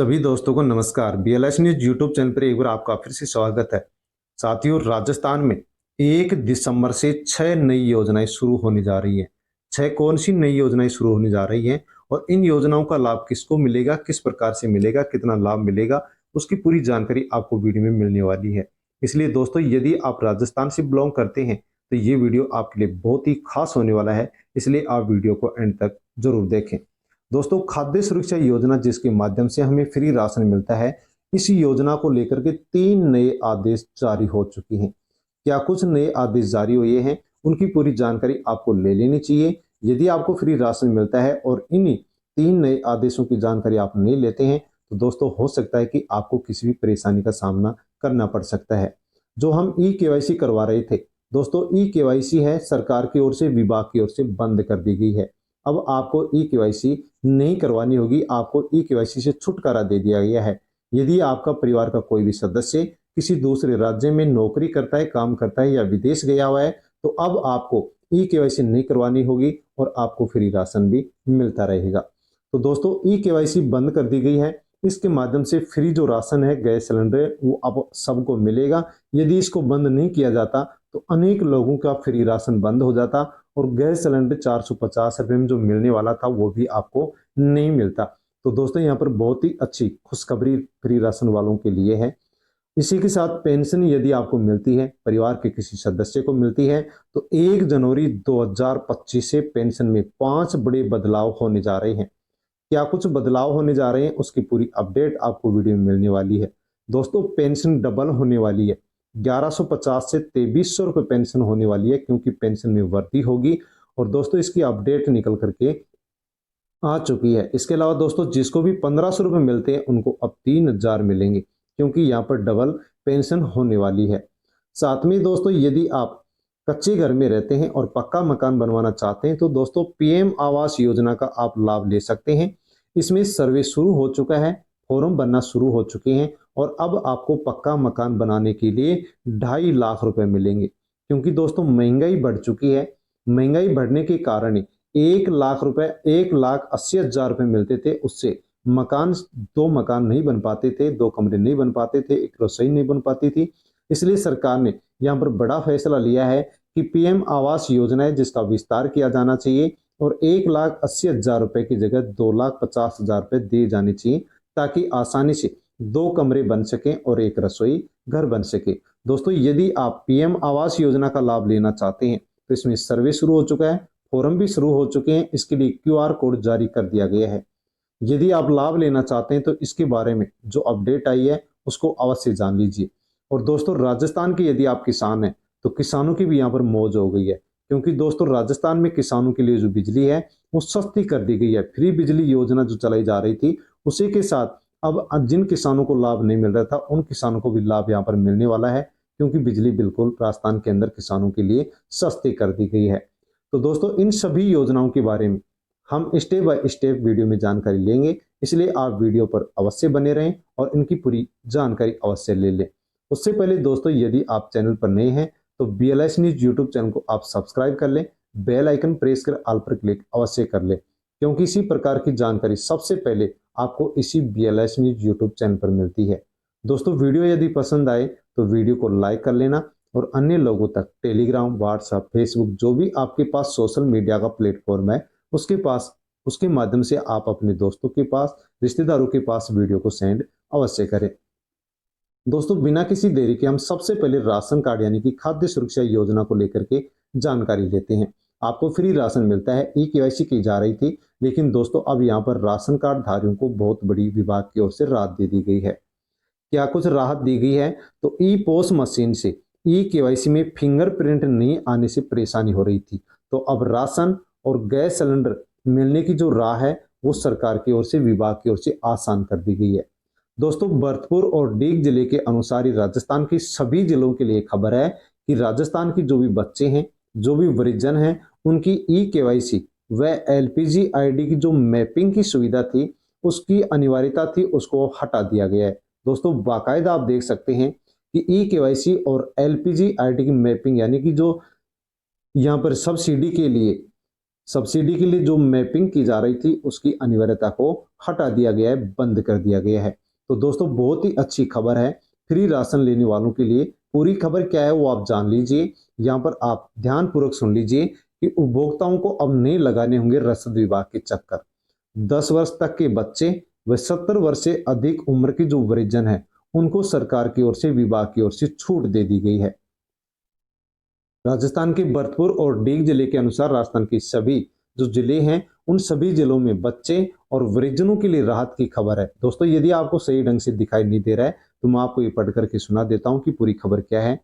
सभी दोस्तों को नमस्कार। BLS न्यूज यूट्यूब चैनल पर एक बार आपका फिर से स्वागत है। साथियों, राजस्थान में 1 दिसंबर से 6 नई योजनाएं शुरू होने जा रही हैं। 6 कौन सी नई योजनाएं शुरू होने जा रही हैं और इन योजनाओं का लाभ किसको मिलेगा, किस प्रकार से मिलेगा, कितना लाभ मिलेगा, उसकी पूरी जानकारी आपको वीडियो में मिलने वाली है। इसलिए दोस्तों, यदि आप राजस्थान से बिलोंग करते हैं तो ये वीडियो आपके लिए बहुत ही खास होने वाला है, इसलिए आप वीडियो को एंड तक जरूर देखें। दोस्तों, खाद्य सुरक्षा योजना जिसके माध्यम से हमें फ्री राशन मिलता है, इस योजना को लेकर के 3 नए आदेश जारी हो चुके हैं। क्या कुछ नए आदेश जारी हुए हैं, उनकी पूरी जानकारी आपको ले लेनी चाहिए। यदि आपको फ्री राशन मिलता है और इन 3 नए आदेशों की जानकारी आप नहीं लेते हैं तो दोस्तों हो सकता है कि आपको किसी भी परेशानी का सामना करना पड़ सकता है। जो हम ई-केवाईसी करवा रहे थे दोस्तों, ई-केवाईसी है सरकार की ओर से, विभाग की ओर से बंद कर दी गई है। अब आपको ई-केवाईसी नहीं करवानी होगी, आपको ई-केवाईसी से छुटकारा दे दिया गया है। यदि आपका परिवार का कोई भी सदस्य किसी दूसरे राज्य में नौकरी करता है, काम करता है या विदेश गया हुआ है, तो अब आपको ई-केवाईसी नहीं करवानी होगी और आपको फ्री राशन भी मिलता रहेगा। तो दोस्तों, ई-केवाईसी बंद कर दी गई है। इसके माध्यम से फ्री जो राशन है, गैस सिलेंडर, वो अब सबको मिलेगा। यदि इसको बंद नहीं किया जाता तो अनेक लोगों का फ्री राशन बंद हो जाता और गैस सिलेंडर 450 रुपये में जो मिलने वाला था वो भी आपको नहीं मिलता। तो दोस्तों, यहाँ पर बहुत ही अच्छी खुशखबरी फ्री राशन वालों के लिए है। इसी के साथ पेंशन यदि आपको मिलती है, परिवार के किसी सदस्य को मिलती है, तो 1 जनवरी 2025 से पेंशन में 5 बड़े बदलाव होने जा रहे हैं। क्या कुछ बदलाव होने जा रहे हैं, उसकी पूरी अपडेट आपको वीडियो में मिलने वाली है। दोस्तों, पेंशन डबल होने वाली है। 1150 से 2300 रुपये पेंशन होने वाली है, क्योंकि पेंशन में वृद्धि होगी। और दोस्तों, इसकी अपडेट निकल करके आ चुकी है। इसके अलावा दोस्तों, जिसको भी 1500 रुपये मिलते हैं उनको अब 3000 मिलेंगे, क्योंकि यहाँ पर डबल पेंशन होने वाली है। साथ में दोस्तों, यदि आप कच्चे घर में रहते हैं और पक्का मकान बनवाना चाहते हैं तो दोस्तों PM आवास योजना का आप लाभ ले सकते हैं। इसमें सर्वे शुरू हो चुका है, फॉर्म बनना शुरू हो चुके हैं और अब आपको पक्का मकान बनाने के लिए 2.5 लाख रुपए मिलेंगे, क्योंकि दोस्तों महंगाई बढ़ चुकी है। महंगाई बढ़ने के कारण 1 लाख रुपए, 1,80,000 रुपए मिलते थे, उससे मकान, 2 मकान नहीं बन पाते थे, 2 कमरे नहीं बन पाते थे, एक रसोई नहीं बन पाती थी। इसलिए सरकार ने यहाँ पर बड़ा फैसला लिया है कि PM आवास योजना है जिसका विस्तार किया जाना चाहिए और 1,80,000 रुपए की जगह 2,50,000 रुपए दिए जाने चाहिए, ताकि आसानी से 2 कमरे बन सकें और एक रसोई घर बन सके। दोस्तों, यदि आप PM आवास योजना का लाभ लेना चाहते हैं तो इसमें सर्वे शुरू हो चुका है, फॉर्म भी शुरू हो चुके हैं, इसके लिए QR कोड जारी कर दिया गया है। यदि आप लाभ लेना चाहते हैं तो इसके बारे में जो अपडेट आई है उसको अवश्य जान लीजिए। और दोस्तों, राजस्थान के यदि आप किसान हैं तो किसानों की भी यहाँ पर मौज हो गई है, क्योंकि दोस्तों राजस्थान में किसानों के लिए जो बिजली है वो सस्ती कर दी गई है। फ्री बिजली योजना जो चलाई जा रही थी, उसी के साथ अब जिन किसानों को लाभ नहीं मिल रहा था उन किसानों को भी लाभ यहाँ पर मिलने वाला है, क्योंकि बिजली बिल्कुल राजस्थान के अंदर किसानों के लिए सस्ती कर दी गई है। तो दोस्तों, इन सभी योजनाओं के बारे में हम स्टेप बाय स्टेप वीडियो में जानकारी लेंगे, इसलिए आप वीडियो पर अवश्य बने रहें और इनकी पूरी जानकारी अवश्य ले लें। उससे पहले दोस्तों, यदि आप चैनल पर नए हैं तो BLS न्यूज यूट्यूब चैनल को आप सब्सक्राइब कर लें, बेल आइकन प्रेस कर ऑल पर क्लिक अवश्य कर लें, क्योंकि इसी प्रकार की जानकारी सबसे पहले आपको इसी BLS न्यूज यूट्यूब चैनल पर मिलती है। दोस्तों, वीडियो यदि पसंद आए तो वीडियो को लाइक कर लेना और अन्य लोगों तक टेलीग्राम, व्हाट्सएप, फेसबुक, जो भी आपके पास सोशल मीडिया का प्लेटफॉर्म है उसके माध्यम से आप अपने दोस्तों के पास, रिश्तेदारों के पास वीडियो को सेंड अवश्य करें। दोस्तों, बिना किसी देरी के हम सबसे पहले राशन कार्ड यानी कि खाद्य सुरक्षा योजना को लेकर के जानकारी लेते हैं। आपको फ्री राशन मिलता है, ई-केवाईसी की जा रही थी, लेकिन दोस्तों अब यहाँ पर राशन कार्ड धारियों को बहुत बड़ी विभाग की ओर से राहत दे दी गई है। क्या कुछ राहत दी गई है? तो ई-पोस मशीन से ई-केवाईसी में फिंगरप्रिंट नहीं आने से परेशानी हो रही थी, तो अब राशन और गैस सिलेंडर मिलने की जो राह है वो सरकार की ओर से, विभाग की ओर से आसान कर दी गई है। दोस्तों, भरतपुर और डीग जिले के अनुसार ही राजस्थान के सभी जिलों के लिए खबर है कि राजस्थान की जो भी बच्चे हैं, जो भी वृद्धजन हैं, उनकी ई-केवाईसी व LPG ID की जो मैपिंग की सुविधा थी, उसकी अनिवार्यता थी, उसको हटा दिया गया है। दोस्तों, बाकायदा आप देख सकते हैं कि ई-केवाईसी और LPG ID की मैपिंग, यानी कि जो यहाँ पर सब्सिडी के लिए सब्सिडी के लिए जो मैपिंग की जा रही थी उसकी अनिवार्यता को हटा दिया गया है, बंद कर दिया गया है। तो दोस्तों बहुत ही अच्छी खबर है फ्री राशन लेने वालों के लिए। पूरी खबर क्या है वो आप जान लीजिए। यहाँ पर आप ध्यानपूर्वक सुन लीजिए कि उपभोक्ताओं को अब नहीं लगाने होंगे रसद विभाग के चक्कर। 10 वर्ष तक के बच्चे व 70 वर्ष से अधिक उम्र के जो वृद्धजन है उनको सरकार की ओर से, विभाग की ओर से छूट दे दी गई है। राजस्थान के भरतपुर और डीग जिले के अनुसार राजस्थान के सभी जो जिले हैं उन सभी जिलों में बच्चे और वृद्धजनों के लिए राहत की खबर है। दोस्तों यदि आपको सही ढंग से दिखाई नहीं दे रहा है तो मैं आपको ये पढ़ करके सुना देता हूं कि पूरी खबर क्या है।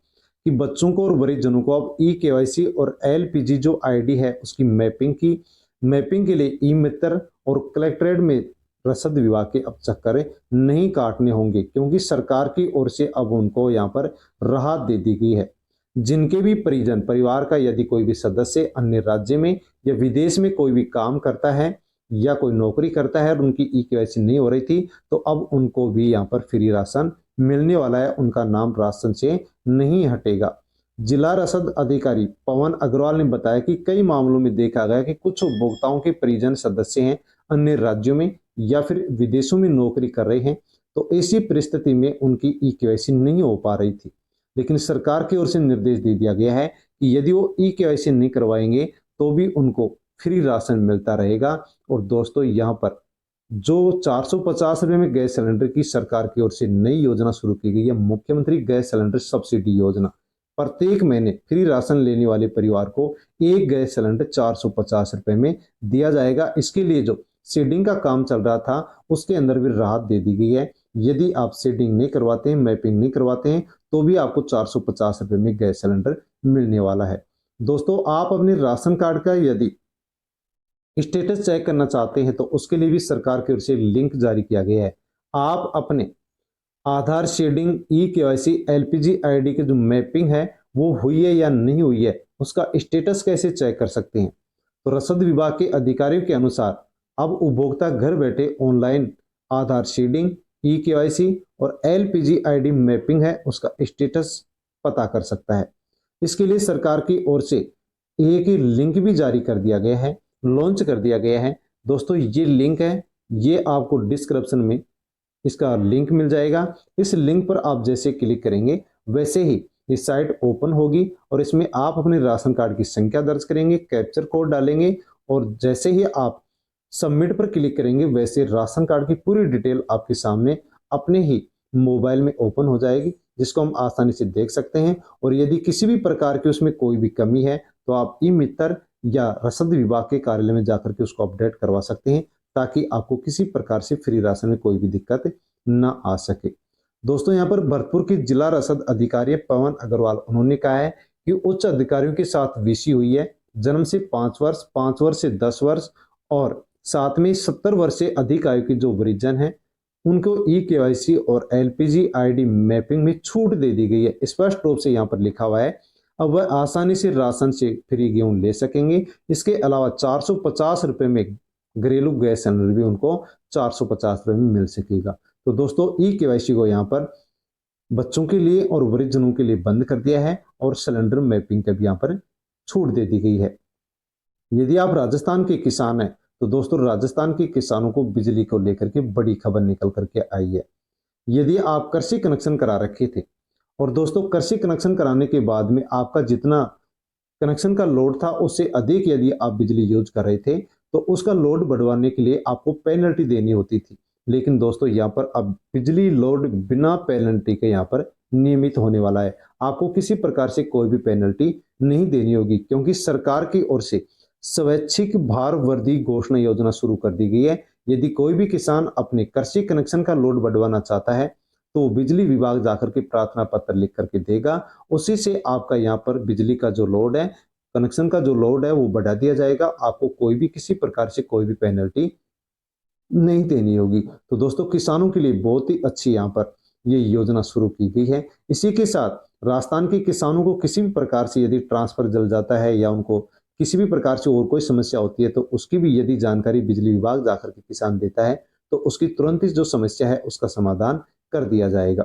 कि बच्चों को और वृद्धजनों को अब ई-केवाईसी और एलपीजी जो आईडी है उसकी मैपिंग के लिए ई मित्र और कलेक्ट्रेट में रसद विभाग के अब चक्कर नहीं काटने होंगे, क्योंकि सरकार की ओर से अब उनको यहाँ पर राहत दे दी गई है। जिनके भी परिजन परिवार का यदि कोई भी सदस्य अन्य राज्य में या विदेश में कोई भी काम करता है या कोई नौकरी करता है और उनकी ई-केवाईसी नहीं हो रही थी तो अब उनको भी यहाँ पर फ्री राशन मिलने वाला है, उनका नाम राशन से नहीं हटेगा। जिला रसद अधिकारी पवन अग्रवाल ने बताया कि कई मामलों में देखा गया कि कुछ उपभोक्ताओं के परिजन सदस्य हैं अन्य राज्यों में या फिर विदेशों में नौकरी कर रहे हैं, तो ऐसी परिस्थिति में उनकी ई-केवाईसी नहीं हो पा रही थी। लेकिन सरकार की ओर से निर्देश दे दिया गया है कि यदि वो ई-केवाईसी नहीं करवाएंगे तो भी उनको फ्री राशन मिलता रहेगा। और दोस्तों यहाँ पर जो 450 रुपए में गैस सिलेंडर की सरकार की ओर से नई योजना शुरू की गई है, मुख्यमंत्री गैस सिलेंडर सब्सिडी योजना। प्रत्येक महीने फ्री राशन लेने वाले परिवार को एक गैस सिलेंडर 450 रुपए में दिया जाएगा। इसके लिए जो सीडिंग का काम चल रहा था उसके अंदर भी राहत दे दी गई है। यदि आप सीडिंग नहीं करवाते हैं, मैपिंग नहीं करवाते हैं तो भी आपको 450 रुपए में गैस सिलेंडर मिलने वाला है। दोस्तों आप अपने राशन कार्ड का यदि स्टेटस चेक करना चाहते हैं तो उसके लिए भी सरकार की ओर से लिंक जारी किया गया है। आप अपने आधार शेडिंग, ई-केवाईसी, एलपीजी आईडी की जो मैपिंग है वो हुई है या नहीं हुई है उसका स्टेटस कैसे चेक कर सकते हैं। तो रसद विभाग के अधिकारियों के अनुसार अब उपभोक्ता घर बैठे ऑनलाइन आधार शेडिंग, ई-केवाईसी और एलपीजी आईडी मैपिंग है उसका स्टेटस पता कर सकता है। इसके लिए सरकार की ओर से एक लिंक भी जारी कर दिया गया है, लॉन्च कर दिया गया है। दोस्तों ये लिंक है, ये आपको डिस्क्रिप्शन में इसका लिंक मिल जाएगा। इस लिंक पर आप जैसे क्लिक करेंगे वैसे ही ये साइट ओपन होगी और इसमें आप अपने राशन कार्ड की संख्या दर्ज करेंगे, कैप्चर कोड डालेंगे और जैसे ही आप सबमिट पर क्लिक करेंगे वैसे राशन कार्ड की पूरी डिटेल आपके सामने अपने ही मोबाइल में ओपन हो जाएगी, जिसको हम आसानी से देख सकते हैं। और यदि किसी भी प्रकार की उसमें कोई भी कमी है तो आप ई मित्र या रसद विभाग के कार्यालय में जाकर के उसको अपडेट करवा सकते हैं, ताकि आपको किसी प्रकार से फ्री राशन में कोई भी दिक्कत ना आ सके। दोस्तों यहाँ पर भरतपुर के जिला रसद अधिकारी पवन अग्रवाल उन्होंने कहा है कि उच्च अधिकारियों के साथ वीसी हुई है। जन्म से 5 वर्ष, 5 वर्ष से 10 वर्ष और साथ में 70 वर्ष से अधिक आयु के जो वृद्धजन हैं उनको ई-केवाईसी और एलपीजी आईडी मैपिंग में छूट दे दी गई है। स्पष्ट रूप से यहाँ पर लिखा हुआ है अब वह आसानी से राशन से फ्री गेहूं ले सकेंगे। इसके अलावा 450 रुपए में घरेलू गैस सिलेंडर भी उनको 450 रुपए में मिल सकेगा। तो दोस्तों ई-केवाईसी को यहाँ पर बच्चों के लिए और वृद्धजनों के लिए बंद कर दिया है और सिलेंडर मैपिंग का भी यहाँ पर छूट दे दी गई है। यदि आप राजस्थान के किसान हैं तो दोस्तों राजस्थान के किसानों को बिजली को लेकर के बड़ी खबर निकल करके आई है। यदि आप कृषि कनेक्शन करा रखे थे और दोस्तों कृषि कनेक्शन कराने के बाद में आपका जितना कनेक्शन का लोड था उससे अधिक यदि आप बिजली यूज कर रहे थे तो उसका लोड बढ़वाने के लिए आपको पेनल्टी देनी होती थी। लेकिन दोस्तों यहाँ पर अब बिजली लोड बिना पेनल्टी के यहाँ पर नियमित होने वाला है। आपको किसी प्रकार से कोई भी पेनल्टी नहीं देनी होगी, क्योंकि सरकार की ओर से स्वैच्छिक भार वृद्धि घोषणा योजना शुरू कर दी गई है। यदि कोई भी किसान अपने कृषि कनेक्शन का लोड बढ़वाना चाहता है तो बिजली विभाग जाकर के प्रार्थना पत्र लिख करके देगा, उसी से आपका यहाँ पर बिजली का जो लोड है, कनेक्शन का जो लोड है वो बढ़ा दिया जाएगा। आपको कोई भी किसी प्रकार से कोई भी पेनल्टी नहीं देनी होगी। तो दोस्तों किसानों के लिए बहुत ही अच्छी यहाँ पर ये योजना शुरू की गई है। इसी के साथ राजस्थान के किसानों को किसी भी प्रकार से यदि ट्रांसफर जल जाता है या उनको किसी भी प्रकार से और कोई समस्या होती है तो उसकी भी यदि जानकारी बिजली विभाग जाकर के किसान देता है तो उसकी तुरंत ही जो समस्या है उसका समाधान कर दिया जाएगा।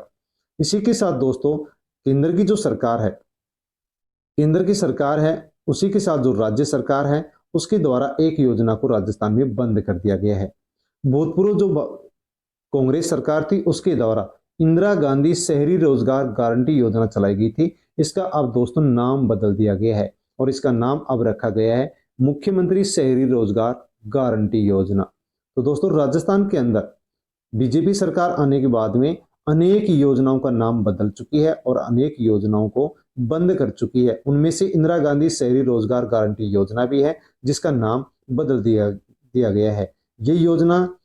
इसी के साथ दोस्तों केंद्र की सरकार है, उसी के साथ जो राज्य सरकार है उसके द्वारा एक योजना को राजस्थान में बंद कर दिया गया है। भूतपूर्व जो कांग्रेस सरकार थी उसके द्वारा इंदिरा गांधी शहरी रोजगार गारंटी योजना चलाई गई थी। इसका अब दोस्तों नाम बदल दिया गया है और इसका नाम अब रखा गया है मुख्यमंत्री शहरी रोजगार गारंटी योजना। तो दोस्तों राजस्थान के अंदर बीजेपी सरकार आने के बाद में अनेक योजनाओं का नाम बदल चुकी है और अनेक योजनाओं को बंद कर चुकी है। उनमें से इंदिरा गांधी शहरी रोजगार गारंटी योजना भी है जिसका नाम बदल दिया गया है। ये योजना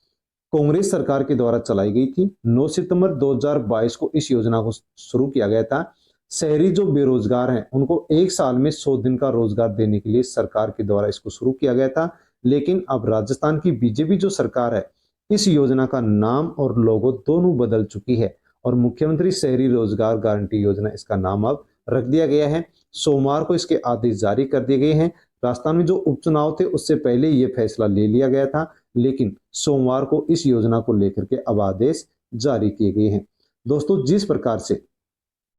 कांग्रेस सरकार के द्वारा चलाई गई थी। 9 सितंबर 2022 को इस योजना को शुरू किया गया था। शहरी जो बेरोजगार हैं उनको एक साल में 100 दिन का रोजगार देने के लिए सरकार के द्वारा इसको शुरू किया गया था। लेकिन अब राजस्थान की बीजेपी जो सरकार है इस योजना का नाम और लोगो दोनों बदल चुकी है और मुख्यमंत्री शहरी रोजगार गारंटी योजना इसका नाम अब रख दिया गया है। सोमवार को इसके आदेश जारी कर दिए गए हैं। राजस्थान में जो उपचुनाव थे उससे पहले ये फैसला ले लिया गया था, लेकिन सोमवार को इस योजना को लेकर के अब आदेश जारी किए गए हैं। दोस्तों जिस प्रकार से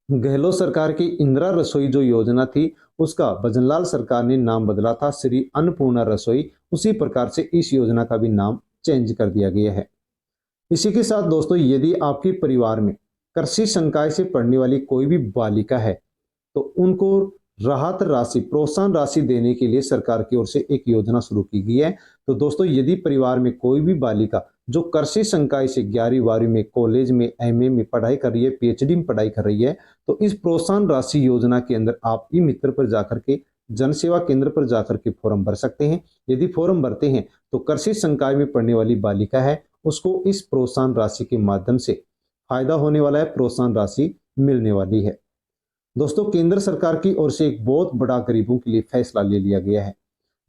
गहलोत सरकार की इंदिरा रसोई जो योजना थी उसका भजनलाल सरकार ने नाम बदला था श्री अन्नपूर्णा रसोई, उसी प्रकार से इस योजना का भी नाम चेंज कर दिया गया है। इसी के साथ दोस्तों यदि आपके परिवार में कृषि संकाय से पढ़ने वाली कोई भी बालिका है तो उनको राहत राशि प्रोत्साहन राशि देने के लिए सरकार की ओर से एक योजना शुरू की गई है। तो दोस्तों यदि परिवार में कोई भी बालिका जो कृषि संकाय से 11वीं 12वीं में कॉलेज में एमए में पढ़ाई कर रही है, पीएचडी में पढ़ाई कर रही है, तो इस प्रोत्साहन राशि योजना के अंदर आप ई मित्र पर जाकर के जन सेवा केंद्र पर जाकर के फॉर्म भर सकते हैं। यदि फॉर्म भरते हैं तो कृषि संकाय में पढ़ने वाली बालिका है उसको इस प्रोत्साहन राशि के माध्यम से फायदा होने वाला है, प्रोत्साहन राशि मिलने वाली है। दोस्तों केंद्र सरकार की ओर से एक बहुत बड़ा गरीबों के लिए फैसला ले लिया गया है।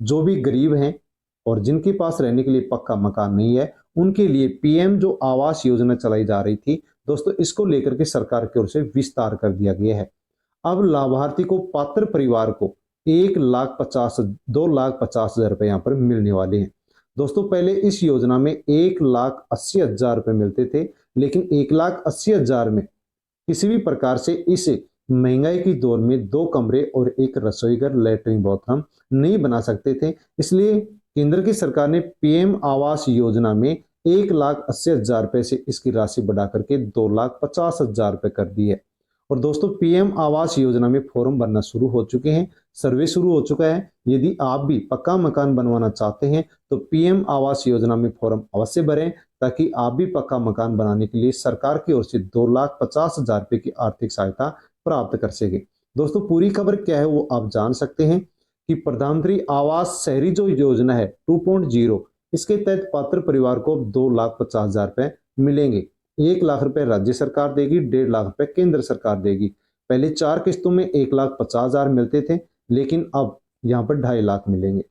जो भी गरीब हैं और जिनके पास रहने के लिए पक्का मकान नहीं है उनके लिए पीएम जो आवास योजना चलाई जा रही थी दोस्तों इसको लेकर के सरकार की ओर से विस्तार कर दिया गया है। अब लाभार्थी को पात्र परिवार को 2,50,000 रुपए यहाँ पर मिलने वाले हैं। दोस्तों पहले इस योजना में 1,80,000 रुपए मिलते थे, लेकिन 1,80,000 में किसी भी प्रकार से इस महंगाई की दौर में 2 कमरे और एक रसोई घर लैट्रिन बाथरूम नहीं बना सकते थे। इसलिए केंद्र की सरकार ने पीएम आवास योजना में 1,80,000 रुपए से इसकी राशि बढ़ा करके 2,50,000 रुपए कर दी है। और दोस्तों पीएम आवास योजना में फॉर्म भरना शुरू हो चुके हैं, सर्वे शुरू हो चुका है। यदि आप भी पक्का मकान बनवाना चाहते हैं तो पीएम आवास योजना में फॉर्म अवश्य भरें ताकि आप भी पक्का मकान बनाने के लिए सरकार की ओर से 2,50,000 रुपए की आर्थिक सहायता प्राप्त कर सके। दोस्तों पूरी खबर क्या है वो आप जान सकते हैं कि प्रधानमंत्री आवास शहरी जो योजना है 2.0 इसके तहत पात्र परिवार को 2,50,000 रुपए मिलेंगे। 1 लाख रुपए राज्य सरकार देगी, 1.5 लाख रुपए केंद्र सरकार देगी। पहले 4 किस्तों में 1,50,000 मिलते थे, लेकिन अब यहाँ पर 2.5 लाख मिलेंगे।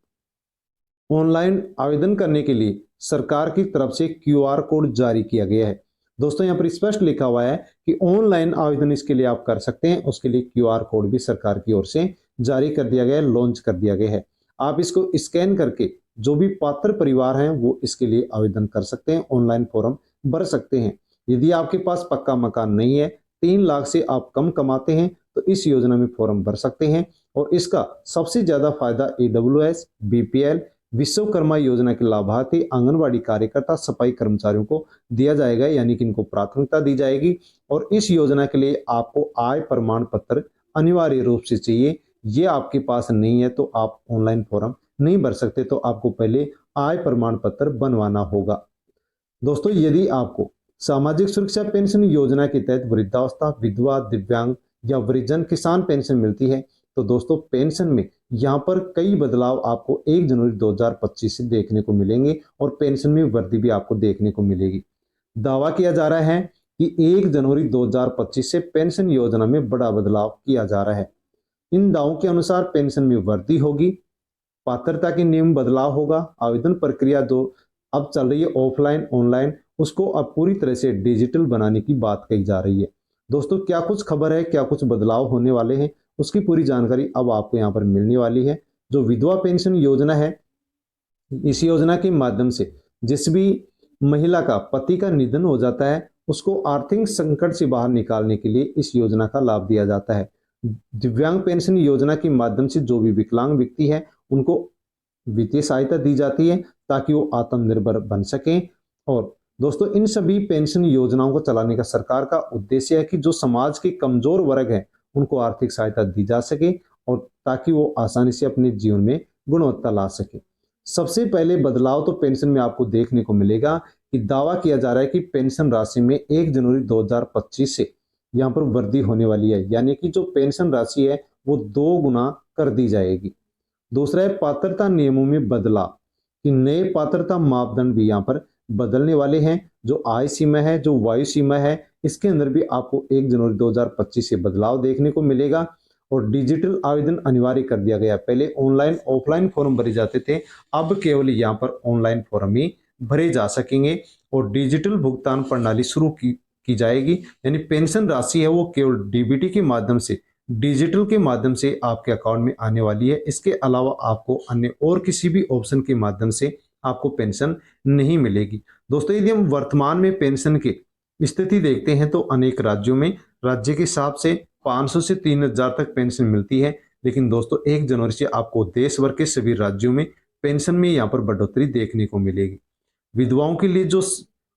ऑनलाइन आवेदन करने के लिए सरकार की तरफ से क्यूआर कोड जारी किया गया है। दोस्तों यहाँ पर स्पष्ट लिखा हुआ है कि ऑनलाइन आवेदन इसके लिए आप कर सकते हैं, उसके लिए क्यूआर कोड भी सरकार की ओर से जारी कर दिया गया है, लॉन्च कर दिया गया है। आप इसको स्कैन करके जो भी पात्र परिवार हैं वो इसके लिए आवेदन कर सकते हैं, ऑनलाइन फॉर्म भर सकते हैं। यदि आपके पास पक्का मकान नहीं है, 3 लाख से आप कम कमाते हैं तो इस योजना में फॉर्म भर सकते हैं। और इसका सबसे ज्यादा फायदा AWS, BPL, विश्वकर्मा योजना के लाभार्थी, आंगनवाड़ी कार्यकर्ता, सफाई कर्मचारियों को दिया जाएगा, यानी कि इनको प्राथमिकता दी जाएगी। और इस योजना के लिए आपको आय प्रमाण पत्र अनिवार्य रूप से चाहिए। ये आपके पास नहीं है तो आप ऑनलाइन फॉर्म नहीं भर सकते, तो आपको पहले आय प्रमाण पत्र बनवाना होगा। दोस्तों यदि आपको सामाजिक सुरक्षा पेंशन योजना के तहत वृद्धावस्था, विधवा, दिव्यांग या वृद्धजन किसान पेंशन मिलती है तो दोस्तों पेंशन में यहाँ पर कई बदलाव आपको 1 जनवरी 2025 से देखने को मिलेंगे और पेंशन में वृद्धि भी आपको देखने को मिलेगी। दावा किया जा रहा है कि 1 जनवरी 2025 से पेंशन योजना में बड़ा बदलाव किया जा रहा है। इन दावों के अनुसार पेंशन में वृद्धि होगी, पात्रता के नियम बदलाव होगा, आवेदन प्रक्रिया जो अब चल रही है ऑफलाइन ऑनलाइन उसको अब पूरी तरह से डिजिटल बनाने की बात कही जा रही है। दोस्तों क्या कुछ खबर है, क्या कुछ बदलाव होने वाले हैं, उसकी पूरी जानकारी अब आपको यहाँ पर मिलने वाली है। जो विधवा पेंशन योजना है, इस योजना के माध्यम से जिस भी महिला का पति का निधन हो जाता है उसको आर्थिक संकट से बाहर निकालने के लिए इस योजना का लाभ दिया जाता है। दिव्यांग पेंशन योजना के माध्यम से जो भी विकलांग व्यक्ति है उनको वित्तीय सहायता दी जाती है ताकि वो आत्मनिर्भर बन सकें। और दोस्तों इन सभी पेंशन योजनाओं को चलाने का सरकार का उद्देश्य है कि जो समाज के कमजोर वर्ग हैं उनको आर्थिक सहायता दी जा सके और ताकि वो आसानी से अपने जीवन में गुणवत्ता ला सके। सबसे पहले बदलाव तो पेंशन में आपको देखने को मिलेगा कि दावा किया जा रहा है कि पेंशन राशि में 1 जनवरी 2025 से यहाँ पर वृद्धि होने वाली है, यानी कि जो पेंशन राशि है वो 2 गुना कर दी जाएगी। दूसरा है पात्रता नियमों में बदलाव, कि नए पात्रता मापदंड भी यहाँ पर बदलने वाले हैं। जो आय सीमा है, जो वायु सीमा है, इसके अंदर भी आपको 1 जनवरी 2025 से बदलाव देखने को मिलेगा। और डिजिटल आवेदन अनिवार्य कर दिया गया। पहले ऑनलाइन ऑफलाइन फॉर्म भरे जाते थे, अब केवल यहाँ पर ऑनलाइन फॉर्म ही भरे जा सकेंगे। और डिजिटल भुगतान प्रणाली शुरू की जाएगी, यानी पेंशन राशि है वो केवल डीबीटी के माध्यम से, डिजिटल के माध्यम से आपके अकाउंट में आने वाली है। इसके अलावा आपको अन्य और किसी भी ऑप्शन के माध्यम से आपको पेंशन नहीं मिलेगी। दोस्तों यदि हम वर्तमान में पेंशन की स्थिति देखते हैं तो अनेक राज्यों में राज्य के हिसाब से 500 से 3000 तक पेंशन मिलती है। लेकिन दोस्तों 1 जनवरी से आपको देश भर के सभी राज्यों में पेंशन में यहाँ पर बढ़ोतरी देखने को मिलेगी। विधवाओं के लिए जो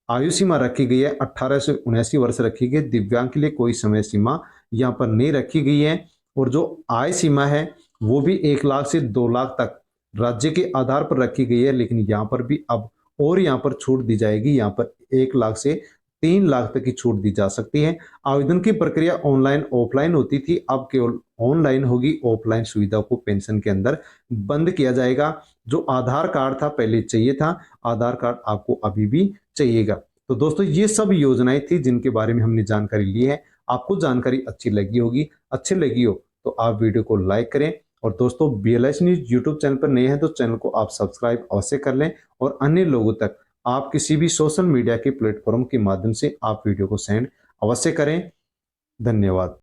आयु सीमा रखी गई है 18 से 79 वर्ष रखी गई। दिव्यांग के लिए कोई समय सीमा यहाँ पर नहीं रखी गई है। और जो आय सीमा है वो भी 1 लाख से 2 लाख तक राज्य के आधार पर रखी गई है। लेकिन यहाँ पर भी अब और यहाँ पर छूट दी जाएगी, यहाँ पर 1 लाख से 3 लाख तक की छूट दी जा सकती है। आवेदन की प्रक्रिया ऑनलाइन ऑफलाइन होती थी, अब केवल ऑनलाइन होगी। ऑफलाइन सुविधा को पेंशन के अंदर बंद किया जाएगा। जो आधार कार्ड था पहले चाहिए था, आधार कार्ड आपको अभी भी चाहिएगा। तो दोस्तों ये सब योजनाएं थी जिनके बारे में हमने जानकारी ली है। आपको जानकारी अच्छी लगी होगी, अच्छी लगी हो तो आप वीडियो को लाइक करें। और दोस्तों BLS न्यूज यूट्यूब चैनल पर नए हैं तो चैनल को आप सब्सक्राइब अवश्य कर लें। और अन्य लोगों तक आप किसी भी सोशल मीडिया के प्लेटफॉर्म के माध्यम से आप वीडियो को सेंड अवश्य करें। धन्यवाद।